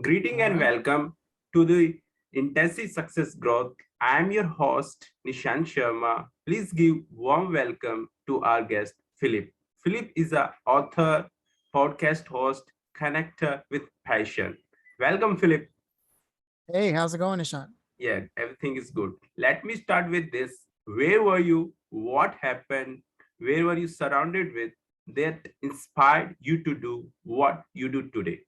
Greeting All and right. welcome to the Intensive Success Growth. I am your host, Nishant Sharma. Please give warm welcome to our guest, Philip. Philip is an author, podcast host, connector with passion. Welcome, Philip. Hey, how's it going, Nishant? Yeah, everything is good. Let me start with this. Where were you? What happened? Where were you surrounded with that inspired you to do what you do today?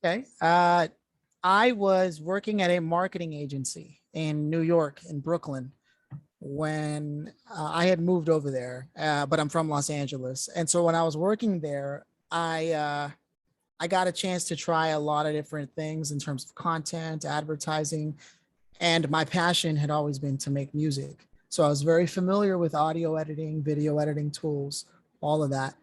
Okay. I was working at a marketing agency in New York, in Brooklyn, when I had moved over there, but I'm from Los Angeles. And so when I was working there, I got a chance to try a lot of different things in terms of content, advertising, and my passion had always been to make music. So I was very familiar with audio editing, video editing tools, all of that.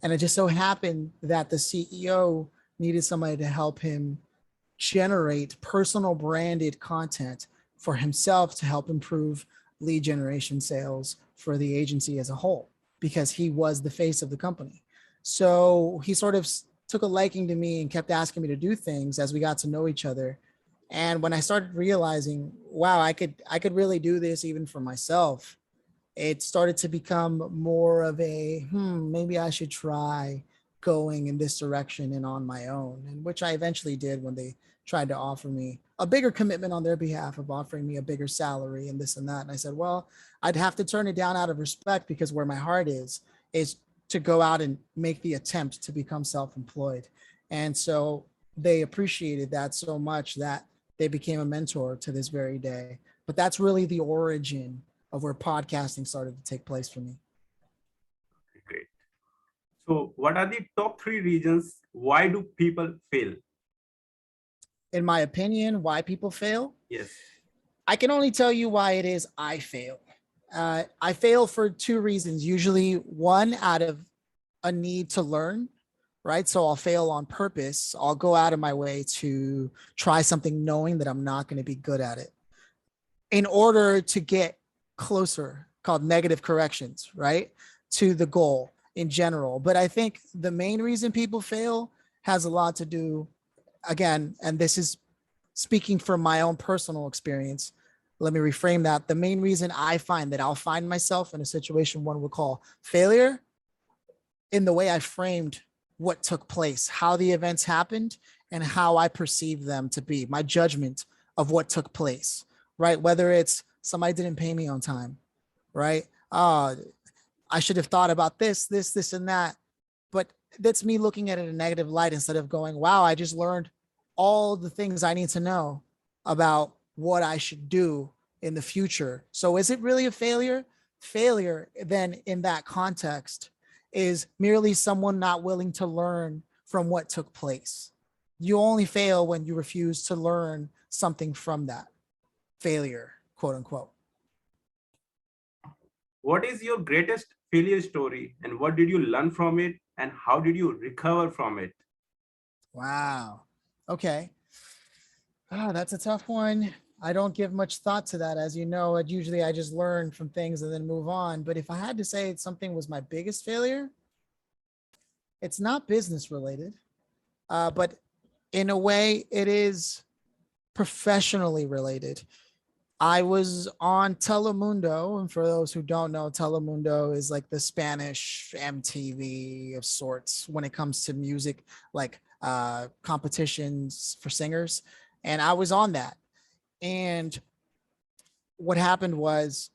And it just so happened that the CEO needed somebody to help him generate personal branded content for himself to help improve lead generation sales for the agency as a whole, because he was the face of the company. So he sort of took a liking to me and kept asking me to do things as we got to know each other. And when I started realizing, wow, I could really do this even for myself, it started to become more of a maybe I should try going in this direction and on my own, and which I eventually did when they tried to offer me a bigger commitment on their behalf of offering me a bigger salary and this and that. And I said, well, I'd have to turn it down out of respect, because where my heart is to go out and make the attempt to become self-employed. And so they appreciated that so much that they became a mentor to this very day. But that's really the origin of where podcasting started to take place for me. Great. So, what are the top three reasons why do people fail? In my opinion, why people fail, Yes. I can only tell you why it is I fail. I fail for two reasons. Usually, one out of a need to learn, right? So I'll fail on purpose. I'll go out of my way to try something knowing that I'm not going to be good at it in order to get closer, called negative corrections, right? To the goal in general. But I think the main reason people fail has a lot to do, again, and this is speaking from my own personal experience. Let me reframe that. The main reason I find that I'll find myself in a situation one would call failure in the way I framed what took place, how the events happened, and how I perceived them to be, my judgment of what took place, right? Whether it's somebody didn't pay me on time, right? I should have thought about this, and that. But that's me looking at it in a negative light instead of going, wow, I just learned all the things I need to know about what I should do in the future. So is it really a failure? Failure, then, in that context, is merely someone not willing to learn from what took place. You only fail when you refuse to learn something from that failure, quote unquote. What is your greatest failure story and what did you learn from it and how did you recover from it? Wow. Okay. Oh, that's a tough one. I don't give much thought to that. As you know, usually I just learn from things and then move on. But if I had to say something was my biggest failure, it's not business related, but in a way, it is professionally related. I was on Telemundo, and for those who don't know, Telemundo is like the Spanish MTV of sorts when it comes to music, like competitions for singers. And I was on that. And what happened was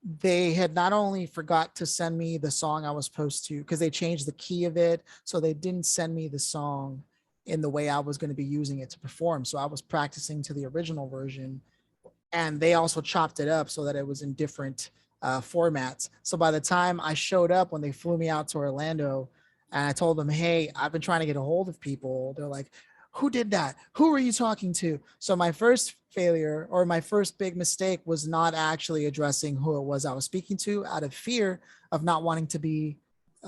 they had not only forgot to send me the song I was supposed to, because they changed the key of it. So they didn't send me the song in the way I was going to be using it to perform. So I was practicing to the original version, and they also chopped it up so that it was in different formats. So by the time I showed up, when they flew me out to Orlando, and I told them, hey, I've been trying to get a hold of people, they're like, who did that? Who were you talking to? So my first failure, or my first big mistake, was not actually addressing who it was I was speaking to, out of fear of not wanting to be,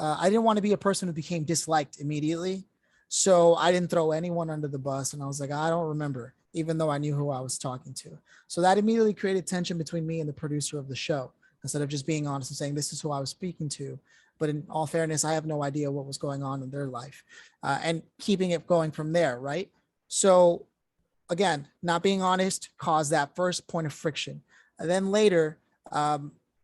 I didn't want to be a person who became disliked immediately. So I didn't throw anyone under the bus. And I was like, I don't remember, even though I knew who I was talking to. So that immediately created tension between me and the producer of the show. Instead of just being honest and saying, this is who I was speaking to, But in all fairness, I have no idea what was going on in their life, and keeping it going from there, right? So again, not being honest caused that first point of friction. And then later,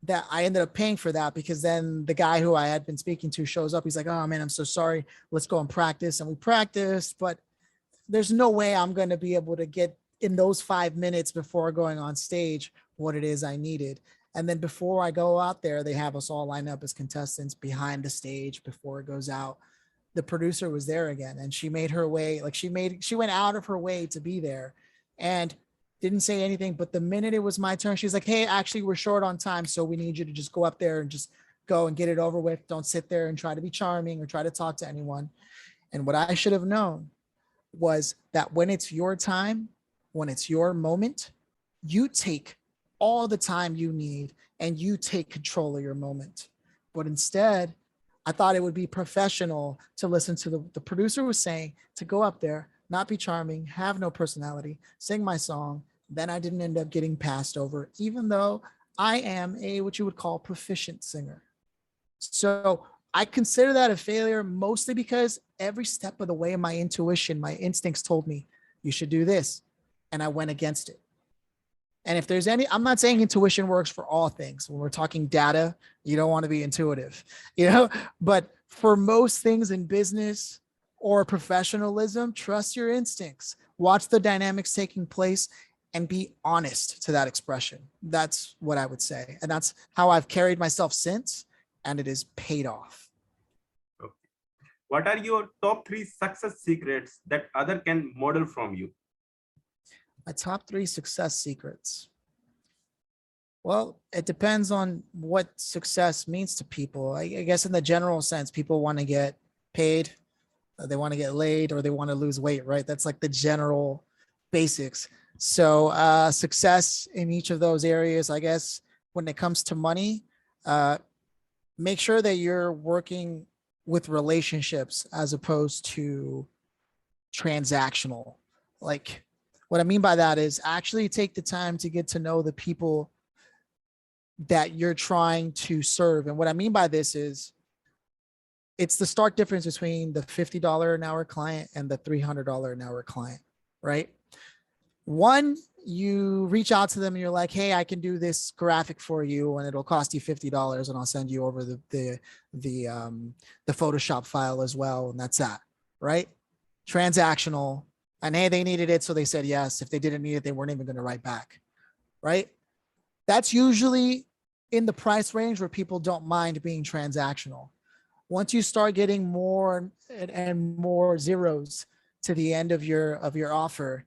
that I ended up paying for that, because then the guy who I had been speaking to shows up. He's like, "Oh man, I'm so sorry. Let's go and practice." And we practiced, but there's no way I'm going to be able to get in those 5 minutes before going on stage what it is I needed. And then before I go out there, they have us all lined up as contestants behind the stage before it goes out. The producer was there again, and she made her way, like she went out of her way to be there and didn't say anything. But the minute it was my turn, she's like, "Hey, actually, we're short on time. So we need you to just go up there and just go and get it over with. Don't sit there and try to be charming or try to talk to anyone." And what I should have known was that when it's your time, when it's your moment, you take all the time you need and you take control of your moment. But instead, I thought it would be professional to listen to the producer was saying to go up there, not be charming, have no personality, sing my song. Then I didn't end up getting passed over, even though I am a what you would call proficient singer. So I consider that a failure, mostly because every step of the way, my intuition, my instincts told me you should do this, and I went against it. And if there's any, I'm not saying intuition works for all things. When we're talking data, you don't want to be intuitive, but for most things in business or professionalism, trust your instincts, watch the dynamics taking place, and be honest to that expression. That's what I would say. And that's how I've carried myself since, and it is paid off. Okay. What are your top 3 success secrets that other can model from you? My top 3 success secrets. Well, it depends on what success means to people. I guess in the general sense, people want to get paid, they want to get laid, or they want to lose weight, right? That's like the general basics. So success in each of those areas, I guess, when it comes to money, make sure that you're working with relationships as opposed to transactional. Like, what I mean by that is actually take the time to get to know the people that you're trying to serve. And what I mean by this is it's the stark difference between the $50 an hour client and the $300 an hour client, right? One, you reach out to them and you're like, "Hey, I can do this graphic for you and it'll cost you $50 and I'll send you over the Photoshop file as well." And that's that, right? Transactional. And hey, they needed it, so they said yes. If they didn't need it, they weren't even going to write back, right? That's usually in the price range where people don't mind being transactional. Once you start getting more and more zeros to the end of your offer,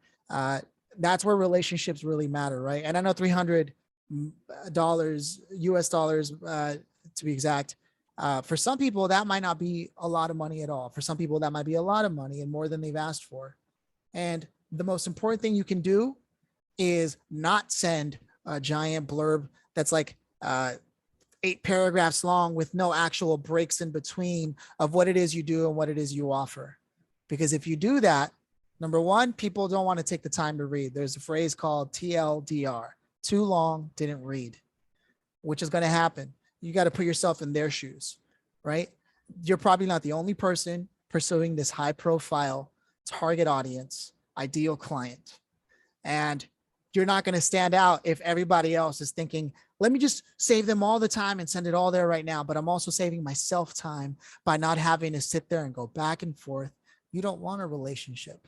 that's where relationships really matter, right? And I know $300 US dollars, to be exact, for some people that might not be a lot of money at all. For some people that might be a lot of money and more than they've asked for. And the most important thing you can do is not send a giant blurb that's like 8 paragraphs long with no actual breaks in between of what it is you do and what it is you offer. Because if you do that, number one, people don't want to take the time to read. There's a phrase called TLDR, too long, didn't read, which is going to happen. You got to put yourself in their shoes, right? You're probably not the only person pursuing this high profile target audience, ideal client. And you're not going to stand out if everybody else is thinking, "Let me just save them all the time and send it all there right now." But I'm also saving myself time by not having to sit there and go back and forth. You don't want a relationship.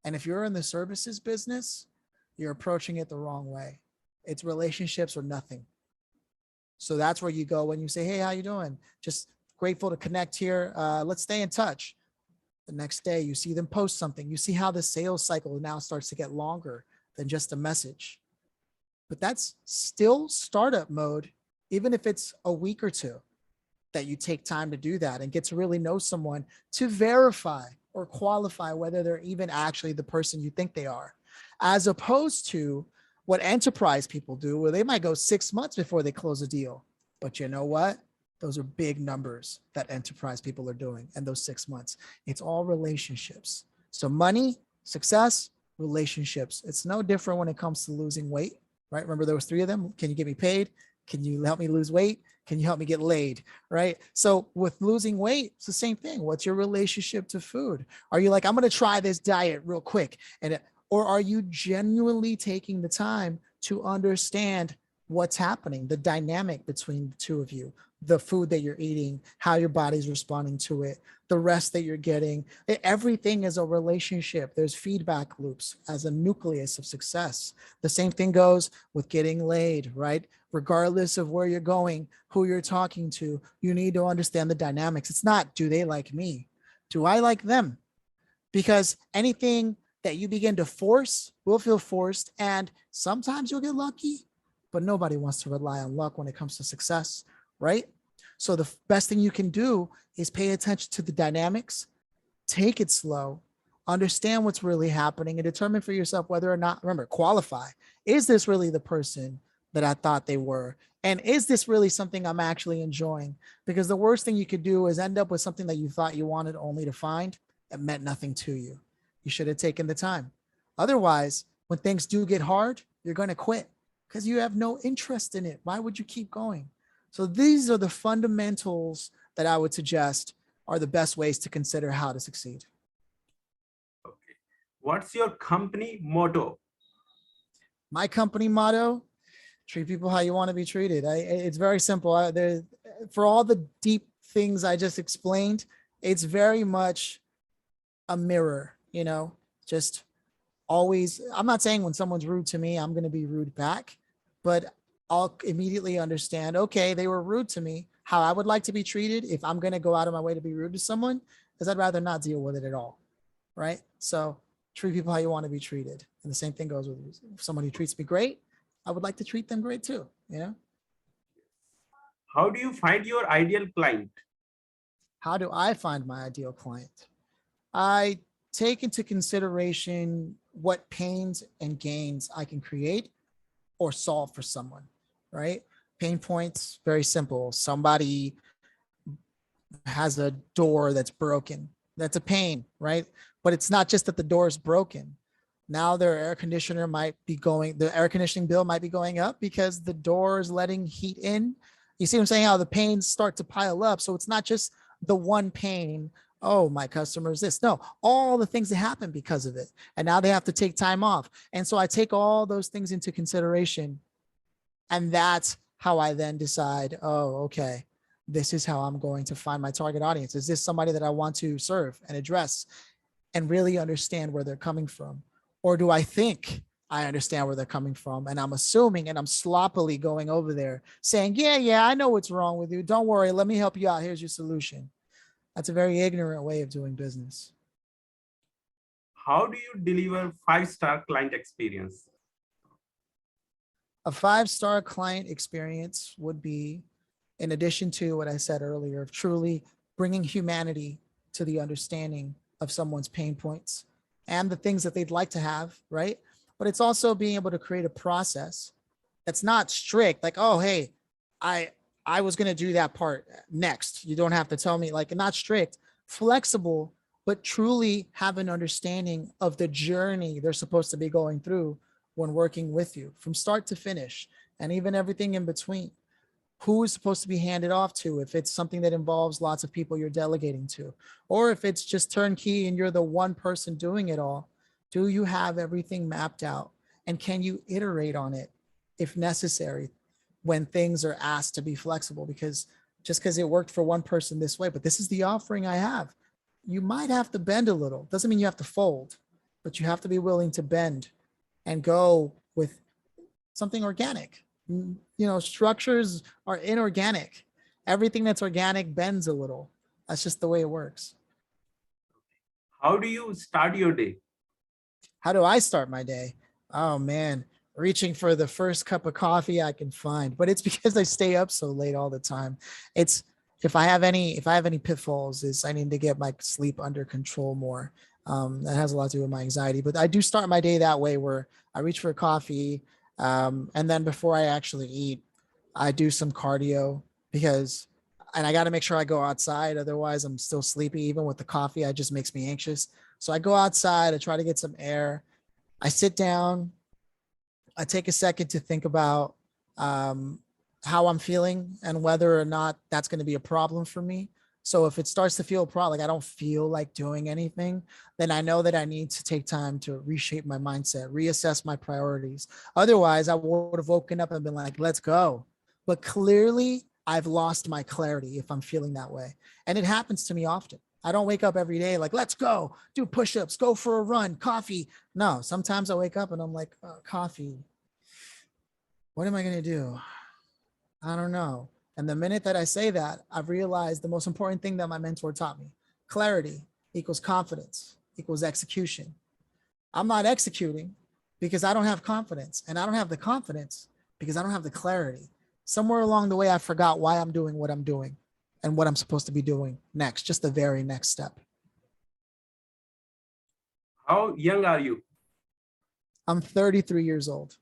And if you're in the services business, you're approaching it the wrong way. It's relationships or nothing. So that's where you go when you say, "Hey, how you doing? Just grateful to connect here. Let's stay in touch." The next day, you see them post something. You see how the sales cycle now starts to get longer than just a message. But that's still startup mode, even if it's a week or two that you take time to do that and get to really know someone to verify or qualify whether they're even actually the person you think they are, as opposed to what enterprise people do, where they might go 6 months before they close a deal. But you know what? Those are big numbers that enterprise people are doing in those 6 months. It's all relationships. So money, success, relationships. It's no different when it comes to losing weight, right? Remember there was 3 of them. Can you get me paid? Can you help me lose weight? Can you help me get laid? Right. So with losing weight, it's the same thing. What's your relationship to food? Are you like, I'm going to try this diet real quick? Or are you genuinely taking the time to understand what's happening, the dynamic between the two of you, the food that you're eating, how your body's responding to it, the rest that you're getting? Everything is a relationship. There's feedback loops as a nucleus of success. The same thing goes with getting laid, right? Regardless of where you're going, who you're talking to, you need to understand the dynamics. It's not, do they like me? Do I like them? Because anything that you begin to force will feel forced. And sometimes you'll get lucky, but nobody wants to rely on luck when it comes to success, right? So the best thing you can do is pay attention to the dynamics, take it slow, understand what's really happening, and determine for yourself whether or not, remember, qualify. Is this really the person that I thought they were? And is this really something I'm actually enjoying? Because the worst thing you could do is end up with something that you thought you wanted only to find it meant nothing to you. You should have taken the time. Otherwise, when things do get hard, you're going to quit because you have no interest in it. Why would you keep going? So these are the fundamentals that I would suggest are the best ways to consider how to succeed. Okay. What's your company motto? My company motto: treat people how you want to be treated. It's very simple. For all the deep things I just explained, it's very much a mirror, just always. I'm not saying when someone's rude to me, I'm going to be rude back, but I'll immediately understand, okay, they were rude to me. How I would like to be treated if I'm going to go out of my way to be rude to someone is I'd rather not deal with it at all. Right. So treat people how you want to be treated. And the same thing goes with someone who treats me great. I would like to treat them great too. How do you find your ideal client? How do I find my ideal client? I take into consideration what pains and gains I can create or solve for someone, right? Pain points, very simple. Somebody has a door that's broken. That's a pain, right? But it's not just that the door is broken. Now their air conditioner might be the air conditioning bill might be going up because the door is letting heat in. You see what I'm saying? How the pains start to pile up. So it's not just the one pain. Oh, my customer is this. No, all the things that happen because of it. And now they have to take time off. And so I take all those things into consideration. And that's how I then decide, oh, okay, this is how I'm going to find my target audience. Is this somebody that I want to serve and address and really understand where they're coming from? Or do I think I understand where they're coming from and I'm assuming and I'm sloppily going over there saying, yeah, I know what's wrong with you. Don't worry. Let me help you out. Here's your solution. That's a very ignorant way of doing business. How do you deliver 5-star client experience? A 5-star client experience would be, in addition to what I said earlier, of truly bringing humanity to the understanding of someone's pain points and the things that they'd like to have, right? But it's also being able to create a process that's not strict, like, oh, hey, I was going to do that part next. You don't have to tell me, like, not strict, flexible, but truly have an understanding of the journey they're supposed to be going through when working with you from start to finish, and even everything in between. Who is supposed to be handed off to if it's something that involves lots of people you're delegating to, or if it's just turnkey and you're the one person doing it all. Do you have everything mapped out? And can you iterate on it if necessary when things are asked to be flexible? Because just because it worked for one person this way, but this is the offering I have, you might have to bend a little. Doesn't mean you have to fold, but you have to be willing to bend and go with something organic. Structures are inorganic. Everything that's organic bends a little. That's just the way it works. How do you start your day? How do I start my day? Oh man, reaching for the first cup of coffee I can find, but it's because I stay up so late all the time. It's if I have any pitfalls, is I need to get my sleep under control more. That has a lot to do with my anxiety, but I do start my day that way where I reach for coffee. And then before I actually eat, I do some cardio and I got to make sure I go outside. Otherwise I'm still sleepy. Even with the coffee, it just makes me anxious. So I go outside, I try to get some air. I sit down. I take a second to think about how I'm feeling and whether or not that's going to be a problem for me. So if it starts to feel a problem, like I don't feel like doing anything, then I know that I need to take time to reshape my mindset, reassess my priorities. Otherwise, I would have woken up and been like, let's go. But clearly, I've lost my clarity if I'm feeling that way. And it happens to me often. I don't wake up every day like, let's go, do push ups, go for a run, coffee. No, sometimes I wake up and I'm like, coffee. What am I going to do? I don't know. And the minute that I say that, I've realized the most important thing that my mentor taught me: clarity equals confidence equals execution. I'm not executing because I don't have confidence, and I don't have the confidence because I don't have the clarity. Somewhere along the way, I forgot why I'm doing what I'm doing and what I'm supposed to be doing next, just the very next step. How young are you? I'm 33 years old.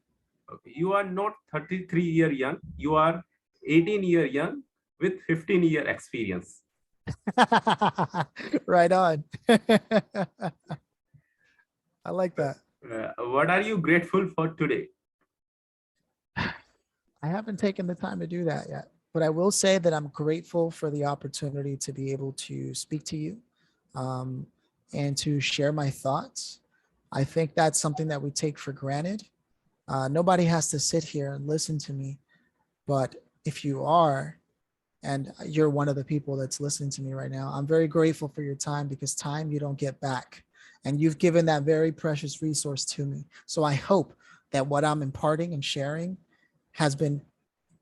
Okay. You are not 33-year young. You are 18-year young with 15-year experience. Right on. I like that. What are you grateful for today? I haven't taken the time to do that yet, but I will say that I'm grateful for the opportunity to be able to speak to you, um, and to share my thoughts. I think that's something that we take for granted. Nobody has to sit here and listen to me, but if you are, and you're one of the people that's listening to me right now, I'm very grateful for your time, because time you don't get back. And you've given that very precious resource to me. So I hope that what I'm imparting and sharing has been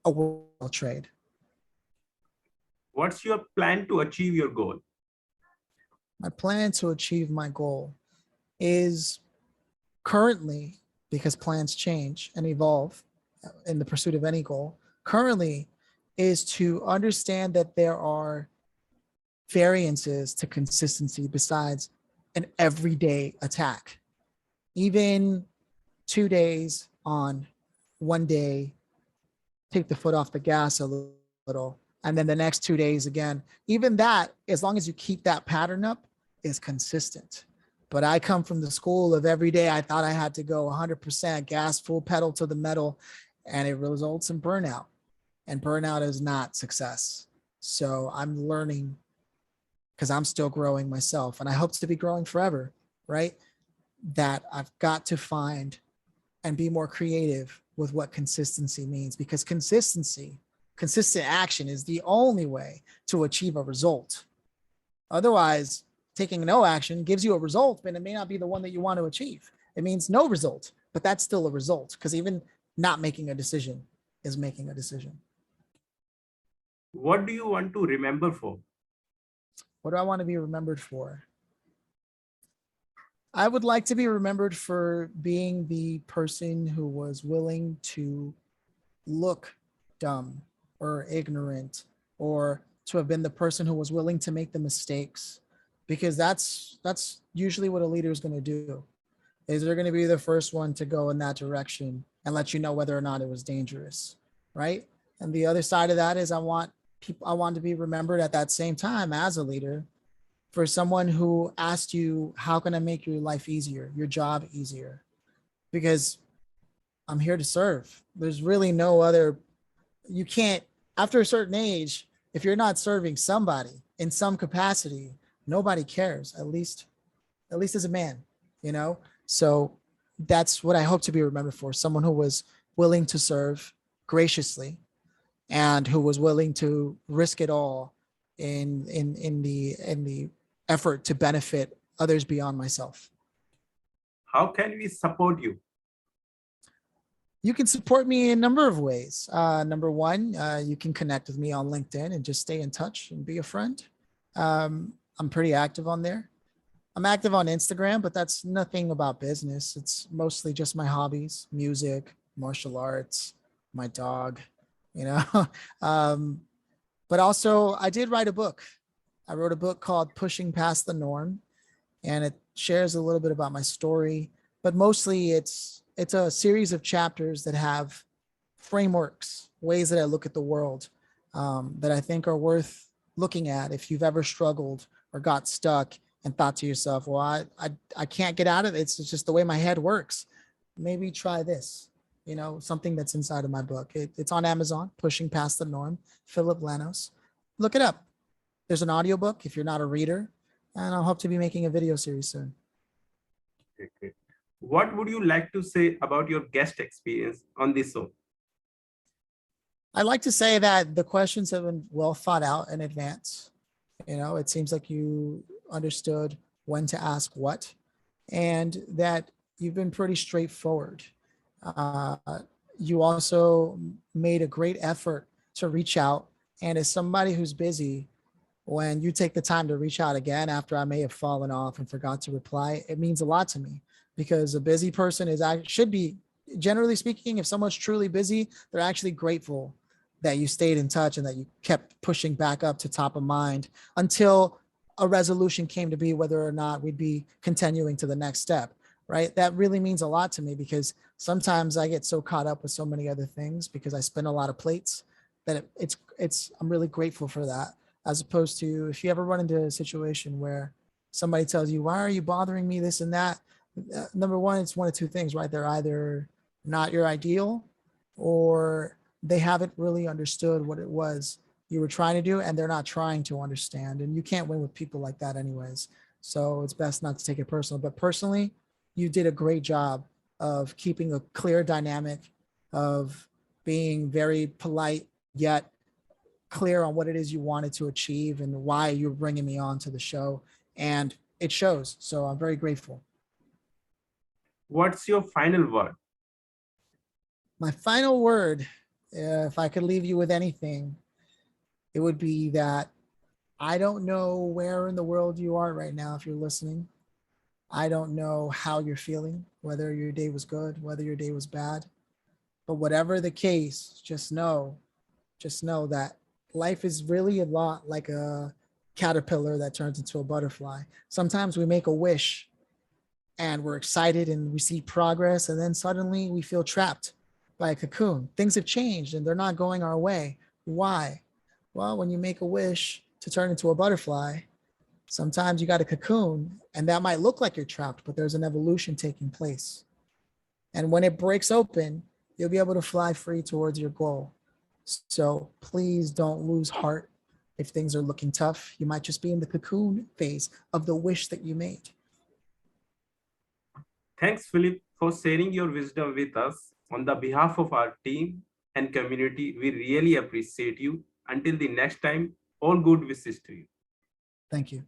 a well trade. What's your plan to achieve your goal? My plan to achieve my goal is currently, because plans change and evolve in the pursuit of any goal, currently is to understand that there are variances to consistency besides an everyday attack. Even 2 days on, one day, take the foot off the gas a little, and then the next 2 days again. Even that, as long as you keep that pattern up, is consistent. But I come from the school of every day I thought I had to go 100% gas, full pedal to the metal, and it results in burnout. And burnout is not success. So I'm learning, because I'm still growing myself, and I hope to be growing forever, right? That I've got to find and be more creative with what consistency means, because consistent action is the only way to achieve a result. Otherwise, taking no action gives you a result, but it may not be the one that you want to achieve. It means no result, but that's still a result, because even not making a decision is making a decision. What do you want to remember for? What do I want to be remembered for? I would like to be remembered for being the person who was willing to look dumb or ignorant, or to have been the person who was willing to make the mistakes, because that's usually what a leader is going to do. Is they're going to be the first one to go in that direction and let you know whether or not it was dangerous, right? And the other side of that is I want to be remembered at that same time as a leader for someone who asked you, how can I make your life easier, your job easier? Because I'm here to serve. There's really no other, you can't, after a certain age, if you're not serving somebody in some capacity, nobody cares, at least as a man, you know? So that's what I hope to be remembered for: someone who was willing to serve graciously, and who was willing to risk it all in the effort to benefit others beyond myself. How can we support you? You can support me in a number of ways. Number one, you can connect with me on LinkedIn and just stay in touch and be a friend. I'm pretty active on there. I'm active on Instagram, but that's nothing about business. It's mostly just my hobbies: music, martial arts, my dog, you know. um, but also, I did write a book. I wrote a book called Pushing Past the Norm, and it shares a little bit about my story, but mostly it's a series of chapters that have frameworks, ways that I look at the world, that I think are worth looking at if you've ever struggled or got stuck and thought to yourself, well, I can't get out of it. It's just the way my head works. Maybe try this. something that's inside of my book. It's on Amazon, Pushing Past the Norm, Philip Lanos. Look it up. There's an audiobook if you're not a reader, and I'll hope to be making a video series soon. Okay. What would you like to say about your guest experience on this show? I'd like to say that the questions have been well thought out in advance. It seems like you understood when to ask what, and that you've been pretty straightforward. Uh, you also made a great effort to reach out. And as somebody who's busy, when you take the time to reach out again after I may have fallen off and forgot to reply, it means a lot to me, because a busy person should be, generally speaking, if someone's truly busy, they're actually grateful that you stayed in touch and that you kept pushing back up to top of mind until a resolution came to be whether or not we'd be continuing to the next step, right? That really means a lot to me, because sometimes I get so caught up with so many other things because I spin a lot of plates that I'm really grateful for that. As opposed to, if you ever run into a situation where somebody tells you, why are you bothering me, this and that? Number one, it's one of two things, right? They're either not your ideal, or they haven't really understood what it was you were trying to do, and they're not trying to understand. And you can't win with people like that anyways. So it's best not to take it personal. But personally, you did a great job of keeping a clear dynamic, of being very polite, yet clear on what it is you wanted to achieve and why you're bringing me on to the show. And it shows. So I'm very grateful. What's your final word? My final word, if I could leave you with anything, it would be that I don't know where in the world you are right now if you're listening. I don't know how you're feeling, whether your day was good, whether your day was bad. But whatever the case, just know that life is really a lot like a caterpillar that turns into a butterfly. Sometimes we make a wish and we're excited and we see progress, and then suddenly we feel trapped by a cocoon. Things have changed and they're not going our way. Why? Well, when you make a wish to turn into a butterfly, sometimes you got a cocoon, and that might look like you're trapped, but there's an evolution taking place. And when it breaks open, you'll be able to fly free towards your goal. So please don't lose heart if things are looking tough. You might just be in the cocoon phase of the wish that you made. Thanks, Philip, for sharing your wisdom with us. On the behalf of our team and community, we really appreciate you. Until the next time, all good wishes to you. Thank you.